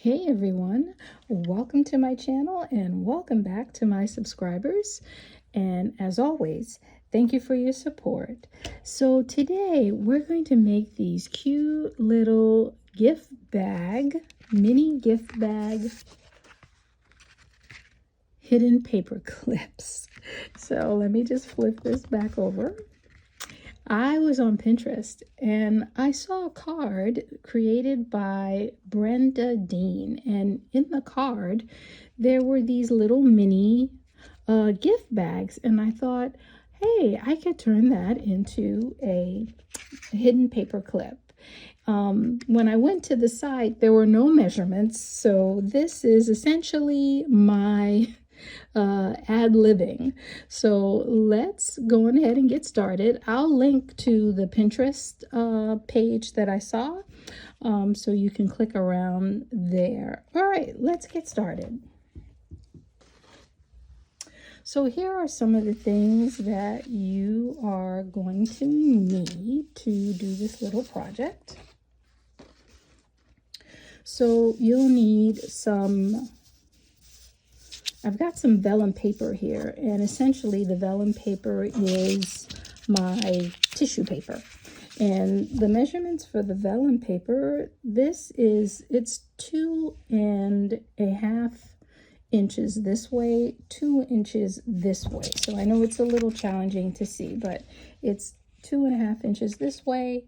Hey everyone, welcome to my channel and welcome back to my subscribers. And as always, thank you for your support. So today we're going to make these cute little mini gift bag hidden paper clips. So let me just flip this back over. I was on Pinterest and I saw a card created by Brenda Dean, and in the card there were these little mini gift bags, and I thought, hey, I could turn that into a hidden paper clip. When I went to the site, there were no measurements, so this is essentially my ad-libbing. So let's go on ahead and get started. I'll link to the Pinterest page that I saw, so you can click around there. All right, let's get started. So here are some of the things that you are going to need to do this little project. So you'll need I've got some vellum paper here, and essentially the vellum paper is my tissue paper. And the measurements for the vellum paper, it's 2.5 inches this way, 2 inches this way. So I know it's a little challenging to see, but it's 2.5 inches this way,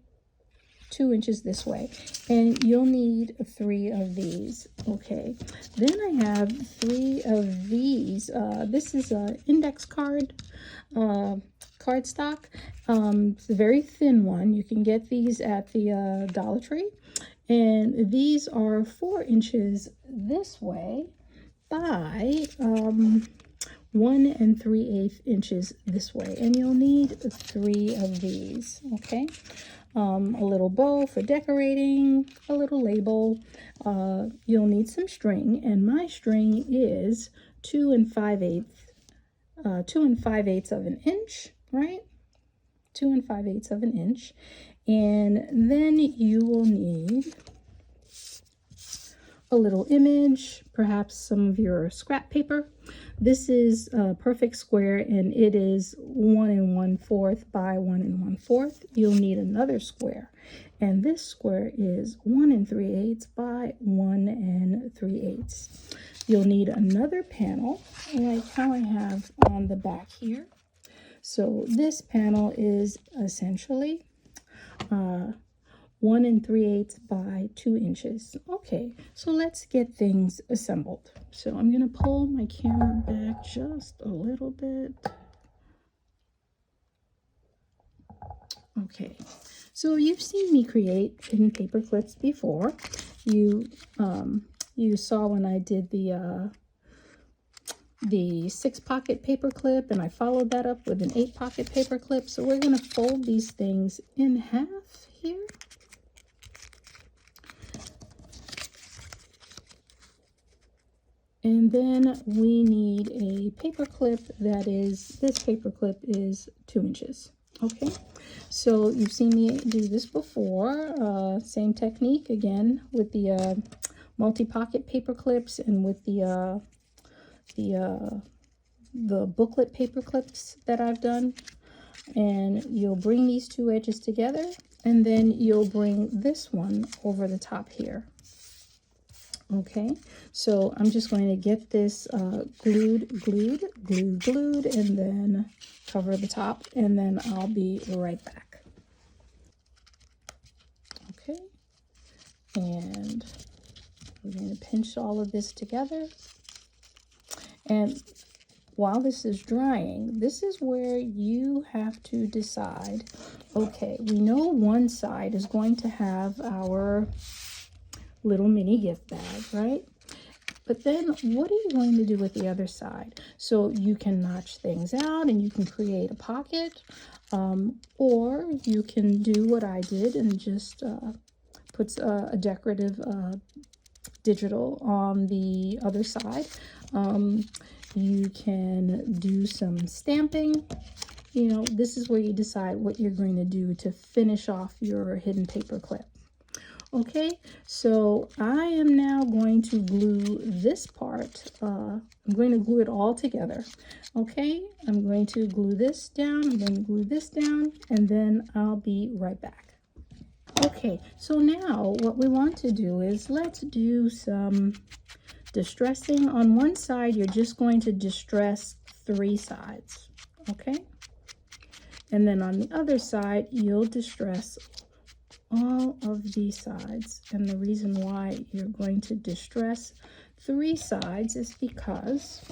2 inches this way, and you'll need 3 of these. Okay, then I have 3 of these. This is an index card cardstock. It's a very thin one. You can get these at the Dollar Tree, and these are 4 inches this way by 1 3/8 inches this way, and you'll need 3 of these. Okay. A little bow for decorating, a little label. You'll need some string, and my string is 2 5/8 of an inch, right? 2 5/8 of an inch. And then you will need a little image, perhaps some of your scrap paper. This is a perfect square, and it is 1 1/4 by 1 1/4. You'll need another square, and this square is 1 3/8 by 1 3/8. You'll need another panel like how I have on the back here. So this panel is essentially 1 3/8 by 2 inches. Okay, so let's get things assembled. So I'm going to pull my camera back just a little bit. Okay, so you've seen me create hidden paper clips before. You saw when I did the 6-pocket paper clip, and I followed that up with an 8-pocket paper clip. So we're going to fold these things in half here. And then we need a paper clip this paper clip is 2 inches. Okay, so you've seen me do this before. Same technique again with the multi-pocket paper clips and with the booklet paper clips that I've done. And you'll bring these 2 edges together, and then you'll bring this one over the top here. Okay, so I'm just going to get this glued, and then cover the top, and then I'll be right back. Okay, and I'm going to pinch all of this together. And while this is drying, this is where you have to decide, okay, we know one side is going to have our little mini gift bag, right? But then what are you going to do with the other side? So you can notch things out and you can create a pocket, or you can do what I did and just put a decorative digital on the other side. You can do some stamping. You know, this is where you decide what you're going to do to finish off your hidden paper clip. Okay, so I am now going to glue this part. I'm going to glue it all together. Okay, I'm going to glue this down, I'm going to glue this down, and then I'll be right back. Okay, so now what we want to do is let's do some distressing. On one side, you're just going to distress 3 sides, okay? And then on the other side, you'll distress all of these sides. And the reason why you're going to distress 3 sides is because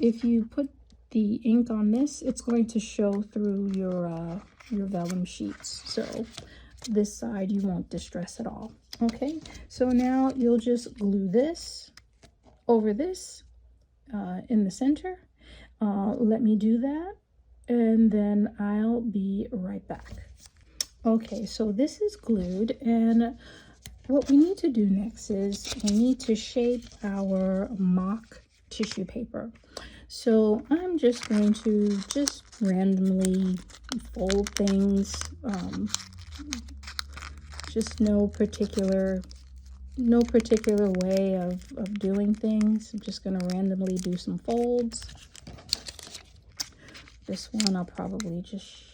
if you put the ink on this, it's going to show through your vellum sheets. So this side you won't distress at all. Okay, so now you'll just glue this over this in the center. Let me do that, and then I'll be right back. Okay, so this is glued, and what we need to do next is we need to shape our mock tissue paper. So I'm just going to just randomly fold things, just no particular way of doing things. I'm just going to randomly do some folds. This one I'll probably just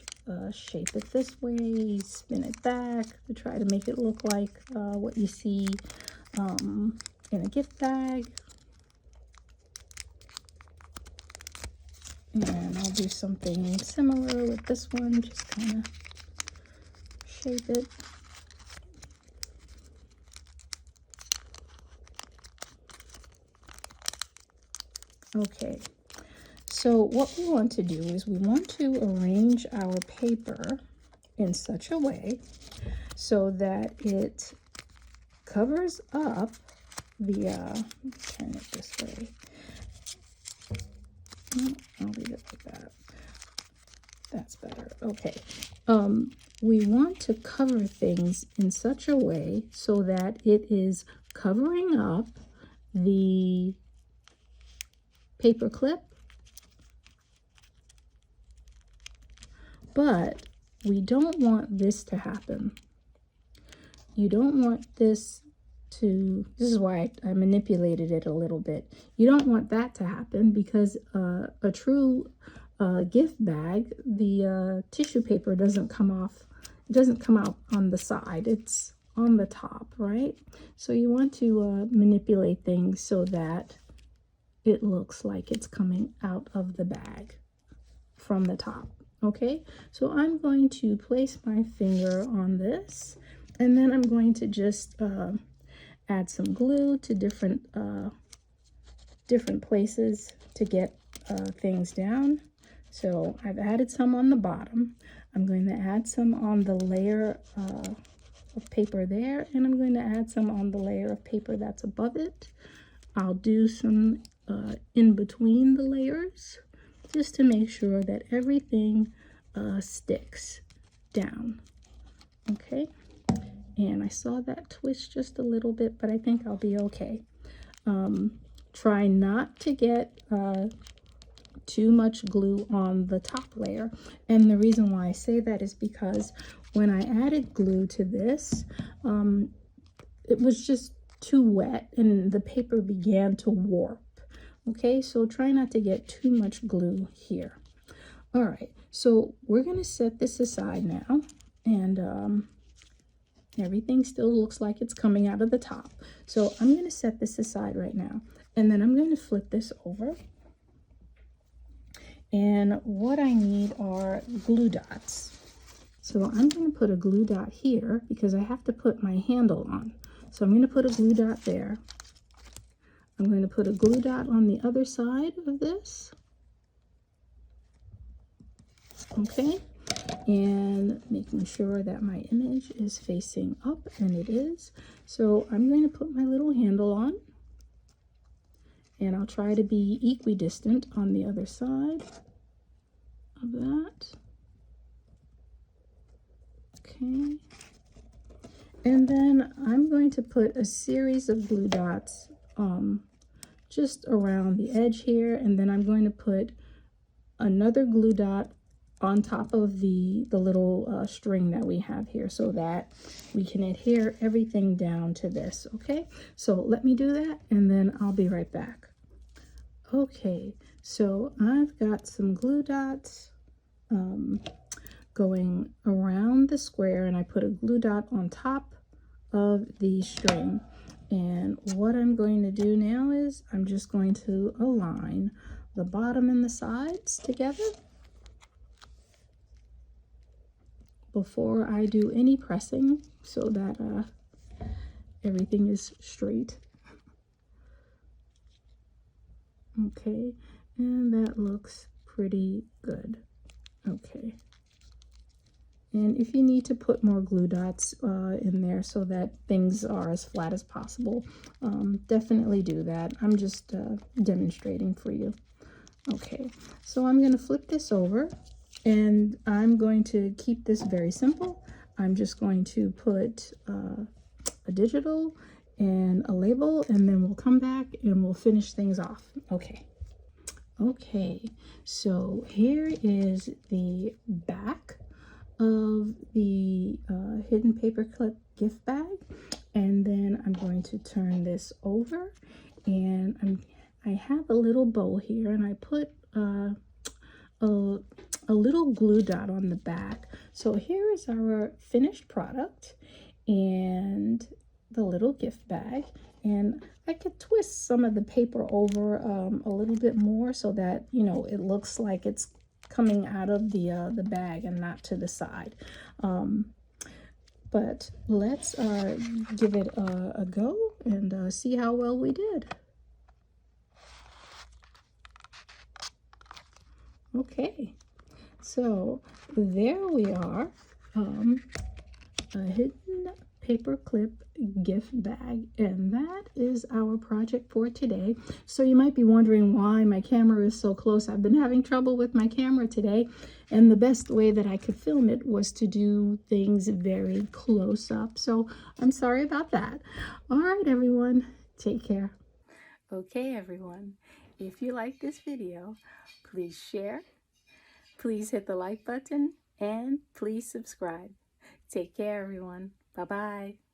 shape it this way, spin it back to try to make it look like what you see in a gift bag. And I'll do something similar with this one, just kind of shape it. Okay, so what we want to do is we want to arrange our paper in such a way so that it covers up the, turn it this way. I'll leave it like that. That's better. Okay. We want to cover things in such a way so that it is covering up the paper clip, but we don't want this to happen. You don't want this is why I manipulated it a little bit. You don't want that to happen because a true gift bag, the tissue paper doesn't come off, it doesn't come out on the side, it's on the top, right? So you want to manipulate things so that it looks like it's coming out of the bag from the top. Okay, so I'm going to place my finger on this, and then I'm going to just add some glue to different places to get things down. So I've added some on the bottom. I'm going to add some on the layer of paper there, and I'm going to add some on the layer of paper that's above it. I'll do some in between the layers just to make sure that everything sticks down. Okay, and I saw that twist just a little bit, but I think I'll be okay. Try not to get too much glue on the top layer, and the reason why I say that is because when I added glue to this, it was just too wet and the paper began to warp. Okay, so try not to get too much glue here. All right, so we're going to set this aside now, and everything still looks like it's coming out of the top. So I'm going to set this aside right now, and then I'm going to flip this over. And what I need are glue dots. So I'm going to put a glue dot here because I have to put my handle on. So I'm going to put a glue dot there. I'm going to put a glue dot on the other side of this. Okay, and making sure that my image is facing up, and it is. So I'm going to put my little handle on, and I'll try to be equidistant on the other side of that. Okay, and then I'm going to put a series of glue dots just around the edge here, and then I'm going to put another glue dot on top of the little string that we have here so that we can adhere everything down to this. Okay, so let me do that and then I'll be right back. Okay, so I've got some glue dots going around the square, and I put a glue dot on top of the string. And what I'm going to do now is I'm just going to align the bottom and the sides together before I do any pressing so that everything is straight. Okay, and that looks pretty good. Okay. And if you need to put more glue dots in there so that things are as flat as possible, definitely do that. I'm just demonstrating for you. Okay, so I'm going to flip this over and I'm going to keep this very simple. I'm just going to put a digital and a label, and then we'll come back and we'll finish things off. Okay. Okay, so here is the back of the hidden paperclip gift bag, and then I'm going to turn this over, and I have a little bow here, and I put a little glue dot on the back. So here is our finished product and the little gift bag, and I could twist some of the paper over a little bit more so that, you know, it looks like it's coming out of the bag and not to the side. But let's give it a go and see how well we did. Okay, so there we are, a hidden paperclip gift bag, and that is our project for today. So you might be wondering why my camera is so close. I've been having trouble with my camera today, and the best way that I could film it was to do things very close up. So I'm sorry about that. All right, everyone, take care. Okay, everyone, if you like this video, please share, please hit the like button, and please subscribe. Take care, everyone. Bye-bye.